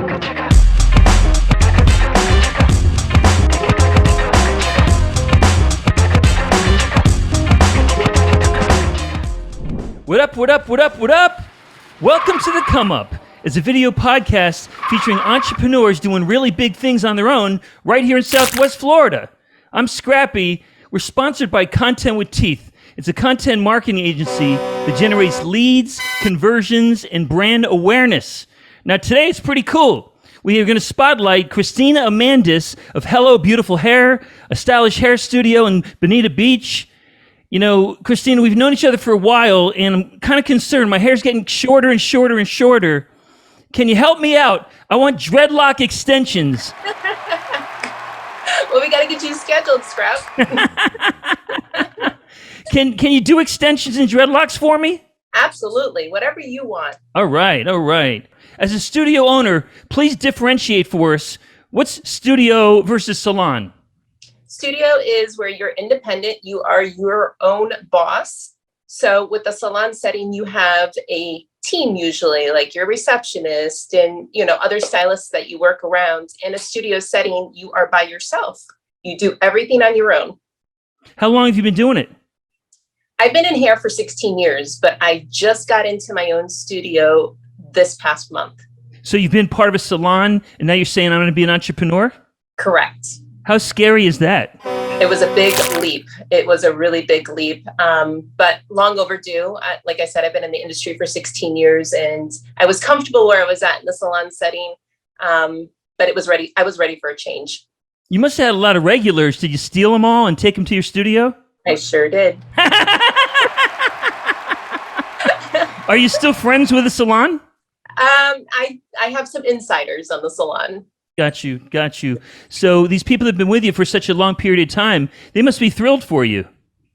What up, what up, what up, what up? Welcome to The Come Up. It's a video podcast featuring entrepreneurs doing really big things on their own right here in Southwest Florida. I'm Scrappy. We're sponsored by Content with Teeth. It's a content marketing agency that generates leads, conversions, and brand awareness. Now today it's pretty cool. We are going to spotlight Christina Amandis of Hello Beautiful Hair, a stylish hair studio in Bonita Beach. You know, Christina, we've known each other for a while, and I'm kind of concerned. My hair's getting shorter and shorter and shorter. Can you help me out? I want dreadlock extensions. Well, we got to get you scheduled, Scrap. Can you do extensions and dreadlocks for me? Absolutely. Whatever you want. All right, all right. As a studio owner, please differentiate for us. What's studio versus salon? Studio is where you're independent. You are your own boss. So with the salon setting, you have a team usually, like your receptionist and, other stylists that you work around. In a studio setting, you are by yourself. You do everything on your own. How long have you been doing it? I've been in hair for 16 years, but I just got into my own studio this past month. So you've been part of a salon, and now you're saying I'm going to be an entrepreneur? Correct. How scary is that? It was a big leap. It was a really big leap, but long overdue. Like I said, I've been in the industry for 16 years, and I was comfortable where I was at in the salon setting, but it was ready. I was ready for a change. You must have had a lot of regulars. Did you steal them all and take them to your studio? I sure did. Are you still friends with the salon? I have some insiders on the salon. Got you. So these people that have been with you for such a long period of time, they must be thrilled for you.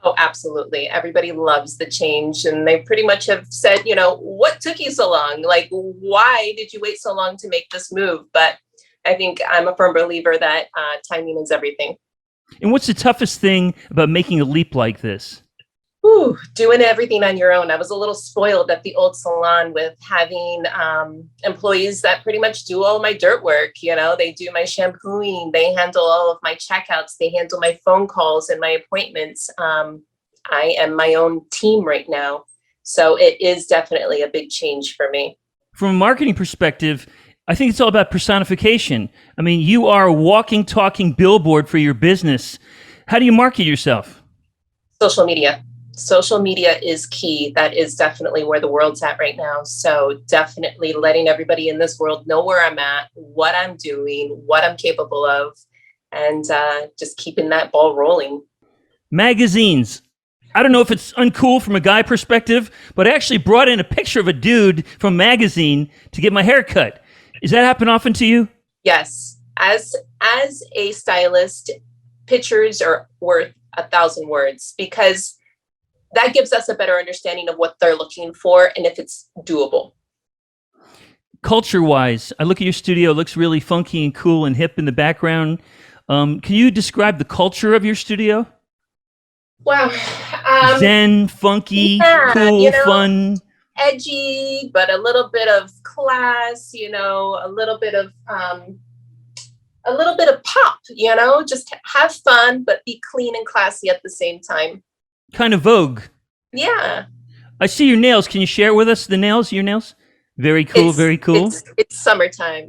Oh, absolutely. Everybody loves the change. And they pretty much have said, what took you so long? Like, why did you wait so long to make this move? But I think I'm a firm believer that timing is everything. And what's the toughest thing about making a leap like this? Doing everything on your own. I was a little spoiled at the old salon with having employees that pretty much do all my dirt work. They do my shampooing, they handle all of my checkouts, they handle my phone calls and my appointments. I am my own team right now. So it is definitely a big change for me. From a marketing perspective, I think it's all about personification. I mean, you are a walking, talking billboard for your business. How do you market yourself? Social media. Social media is key. That is definitely where the world's at right now. So definitely letting everybody in this world know where I'm at, what I'm doing, what I'm capable of, and just keeping that ball rolling. Magazines. I don't know if it's uncool from a guy perspective, but I actually brought in a picture of a dude from a magazine to get my hair cut. Does that happen often to you? Yes. As a stylist, pictures are worth 1,000 words because that gives us a better understanding of what they're looking for and if it's doable. Culture-wise, I look at your studio, it looks really funky and cool and hip in the background. Can you describe the culture of your studio? Wow. Zen, funky, cool, fun. Edgy, but a little bit of class, a little bit of pop, just have fun, but be clean and classy at the same time. Kind of Vogue. Yeah. I see your nails. Can you share with us your nails? Very cool, very cool. It's summertime.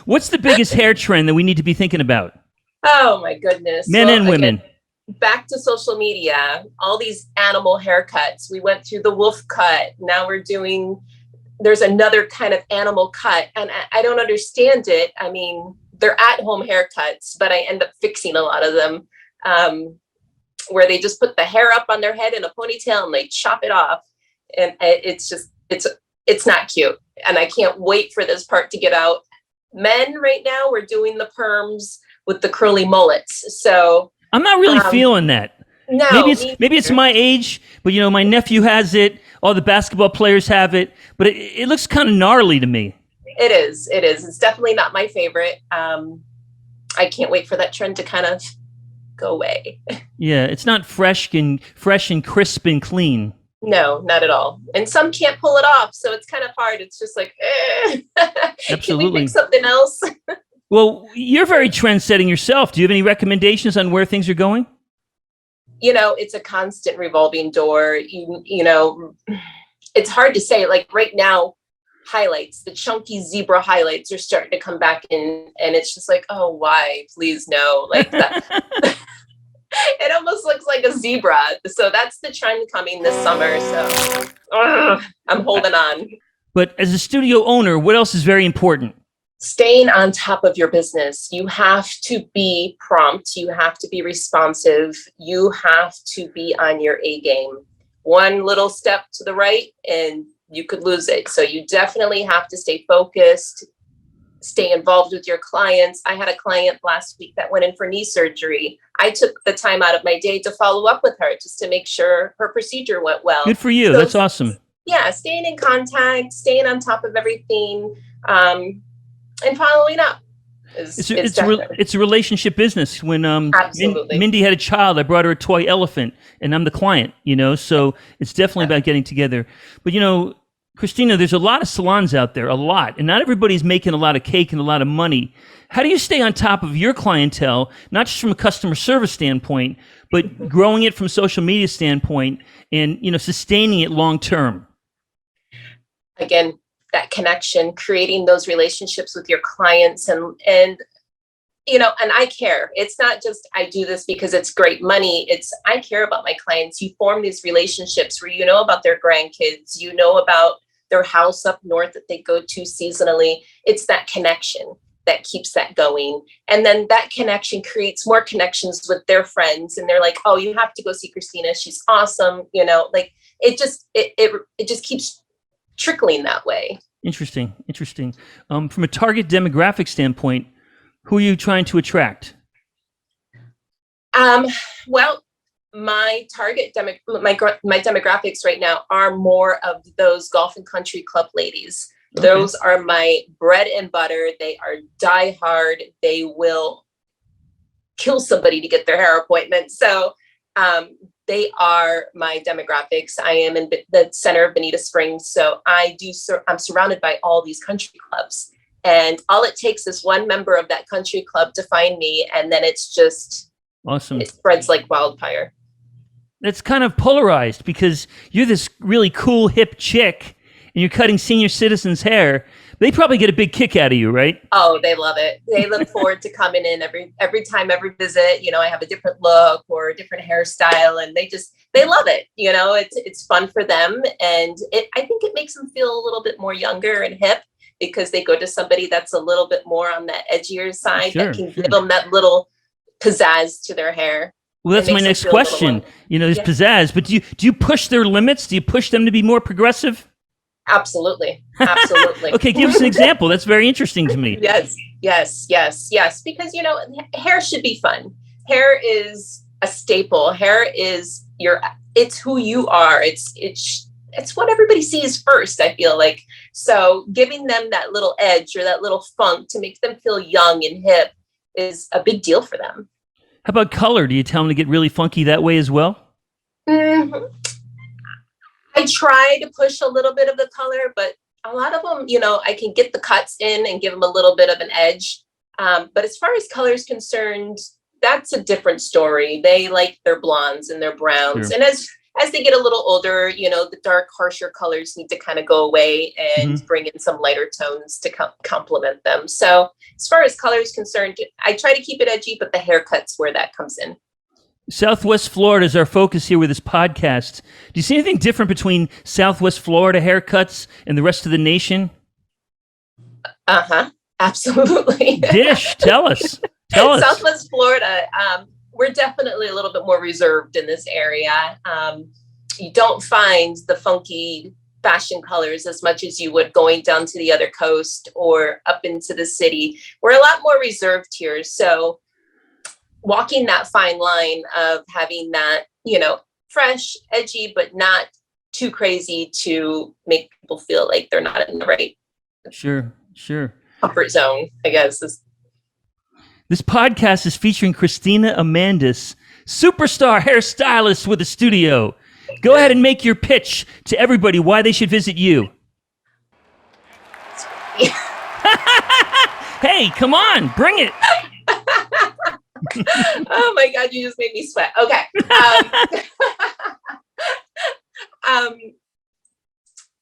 What's the biggest hair trend that we need to be thinking about? Oh my goodness. Men and women. Again, back to social media, all these animal haircuts. We went through the wolf cut. Now there's another kind of animal cut. And I don't understand it. I mean, they're at-home haircuts, but I end up fixing a lot of them. Where they just put the hair up on their head in a ponytail and they chop it off. And it's not cute. And I can't wait for this part to get out. Men right now, we're doing the perms with the curly mullets. So I'm not really feeling that. No, maybe it's my age, but my nephew has it. All the basketball players have it, but it looks kind of gnarly to me. It is. It's definitely not my favorite. I can't wait for that trend to kind of go away. Yeah, it's not fresh and crisp and clean. No, not at all. And some can't pull it off. So it's kind of hard. It's just like, can we pick Absolutely. something else? Well, you're very trend-setting yourself. Do you have any recommendations on where things are going? It's a constant revolving door. It's hard to say. Like right now, highlights, the chunky zebra highlights are starting to come back in, and it's just like, oh, why? Please no. Like that. It almost looks like a zebra. So that's the trend coming this summer. So I'm holding on. But as a studio owner, what else is very important? Staying on top of your business. You have to be prompt. You have to be responsive. You have to be on your A game. One little step to the right and you could lose it. So you definitely have to stay focused, stay involved with your clients. I had a client last week that went in for knee surgery. I took the time out of my day to follow up with her just to make sure her procedure went well. Good for you. So, that's awesome. Yeah, staying in contact, staying on top of everything, and following up. It's a relationship business. When Absolutely. Mindy had a child, I brought her a toy elephant, and I'm the client, so it's definitely about getting together. But, Christina, there's a lot of salons out there, a lot, and not everybody's making a lot of cake and a lot of money. How do you stay on top of your clientele, not just from a customer service standpoint, but growing it from a social media standpoint and, sustaining it long term? Again, that connection, creating those relationships with your clients and I care. It's not just I do this because it's great money. It's I care about my clients. You form these relationships where you know about their grandkids, you know about their house up north that they go to seasonally. It's that connection that keeps that going. And then that connection creates more connections with their friends. And they're like, oh, you have to go see Christina. She's awesome. Like it just keeps trickling that way. Interesting. From a target demographic standpoint, who are you trying to attract? Well, my target my demographics right now are more of those golf and country club ladies. Okay. Those are my bread and butter. They are diehard. They will kill somebody to get their hair appointment. So they are my demographics. I am in the center of Bonita Springs. So I'm surrounded by all these country clubs. And all it takes is one member of that country club to find me. And then it's just awesome. It spreads like wildfire. That's kind of polarized because you're this really cool, hip chick and you're cutting senior citizens' hair. They probably get a big kick out of you, right? Oh, they love it. They look forward to coming in every time, every visit. I have a different look or a different hairstyle, and they love it. It's fun for them, and I think it makes them feel a little bit more younger and hip because they go to somebody that's a little bit more on that edgier side that can give them that little pizzazz to their hair. Well, that's my next question. There's pizzazz, but do you push their limits? Do you push them to be more progressive? Absolutely. Okay, give us an example. That's very interesting to me. Yes. Because, hair should be fun. Hair is a staple. Hair is it's who you are. It's what everybody sees first, I feel like. So giving them that little edge or that little funk to make them feel young and hip is a big deal for them. How about color? Do you tell them to get really funky that way as well? Mm-hmm. I try to push a little bit of the color, but a lot of them, I can get the cuts in and give them a little bit of an edge. But as far as color is concerned, that's a different story. They like their blondes and their browns. Sure. And as they get a little older, the dark, harsher colors need to kind of go away and bring in some lighter tones to complement them. So as far as color is concerned, I try to keep it edgy, but the haircut's where that comes in. Southwest Florida is our focus here with this podcast. Do you see anything different between Southwest Florida haircuts and the rest of the nation? Absolutely. Tell us. Southwest Florida, we're definitely a little bit more reserved in this area. You don't find the funky fashion colors as much as you would going down to the other coast or up into the city. We're a lot more reserved here. So walking that fine line of having that, fresh, edgy, but not too crazy to make people feel like they're not in the right Sure. comfort zone, I guess. This podcast is featuring Christina Amandis, superstar hairstylist with a studio. Go ahead and make your pitch to everybody why they should visit you. Hey, come on, bring it. Oh my God, you just made me sweat. Okay.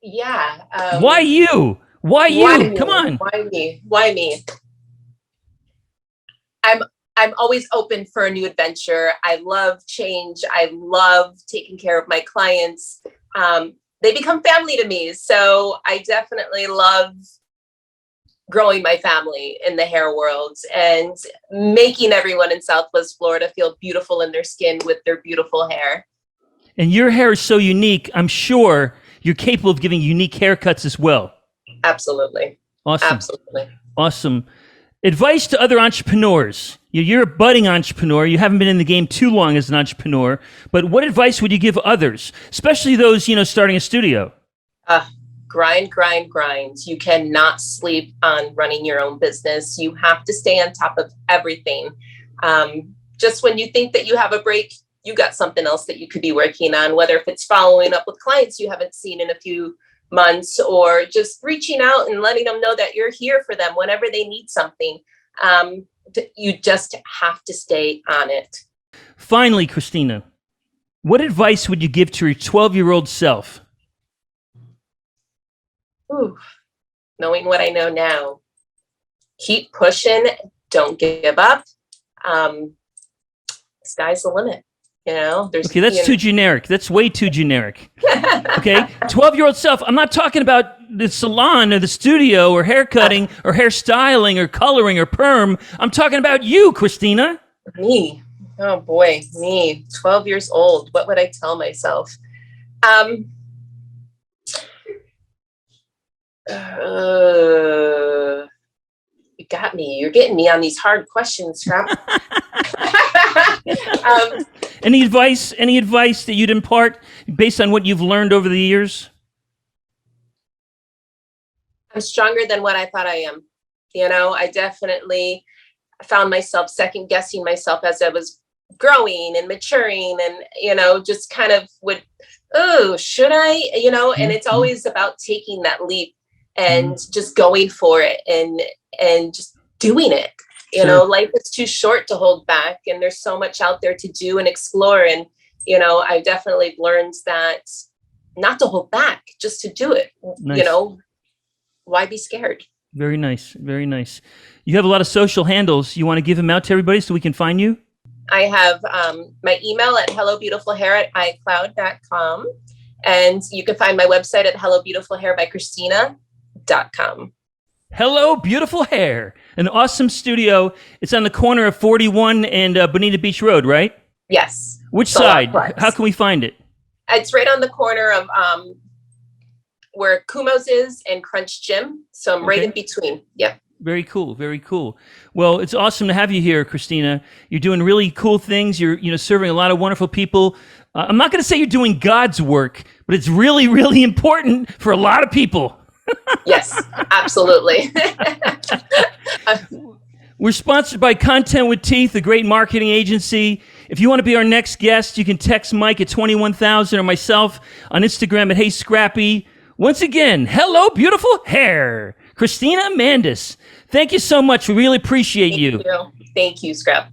Yeah. Why you? Why you? Why me? Come on. Why me? Why me? I'm always open for a new adventure. I love change. I love taking care of my clients. They become family to me. So I definitely love growing my family in the hair world and making everyone in Southwest Florida feel beautiful in their skin with their beautiful hair. And your hair is so unique. I'm sure you're capable of giving unique haircuts as well. Absolutely. Awesome. Absolutely. Awesome. Advice to other entrepreneurs. You're a budding entrepreneur. You haven't been in the game too long as an entrepreneur, but what advice would you give others, especially those, starting a studio? Grind, grind, grind. You cannot sleep on running your own business. You have to stay on top of everything. Just when you think that you have a break, you got something else that you could be working on, whether if it's following up with clients you haven't seen in a few months, or just reaching out and letting them know that you're here for them whenever they need something. You just have to stay on it. Finally, Christina, what advice would you give to your 12-year-old self? Ooh, knowing what I know now, keep pushing, don't give up. Sky's the limit. Okay, that's too generic. That's way too generic. Okay, 12-year-old self. I'm not talking about the salon or the studio or hair cutting or hairstyling or coloring or perm. I'm talking about you, Christina. Me. Oh boy, me. 12 years old. What would I tell myself? You got me. You're getting me on these hard questions, Scrap. Any advice that you'd impart based on what you've learned over the years? I'm stronger than what I thought I am. I definitely found myself second guessing myself as I was growing and maturing, and, just kind of would, oh, should I, and it's always about taking that leap and just going for it and just doing it. Life is too short to hold back, and there's so much out there to do and explore. And, I definitely learned that not to hold back, just to do it. Nice. Why be scared? Very nice. Very nice. You have a lot of social handles. You want to give them out to everybody so we can find you? I have my email at hellobeautifulhair@icloud.com. And you can find my website at hellobeautifulhairbychristina.com. Hello, Beautiful Hair, an awesome studio. It's on the corner of 41 and Bonita Beach Road, right? Yes. Which side? How can we find it? It's right on the corner of where Kumos is and Crunch Gym. So I'm right in between. Yep. Very cool. Very cool. Well, it's awesome to have you here, Christina. You're doing really cool things. You're serving a lot of wonderful people. I'm not going to say you're doing God's work, but it's really, really important for a lot of people. Yes, absolutely. We're sponsored by Content with Teeth, a great marketing agency. If you want to be our next guest, you can text Mike at 21,000 or myself on Instagram at Hey Scrappy. Once again, hello, beautiful hair. Christina Amandis. Thank you so much. We really appreciate you. Thank you, Scrap.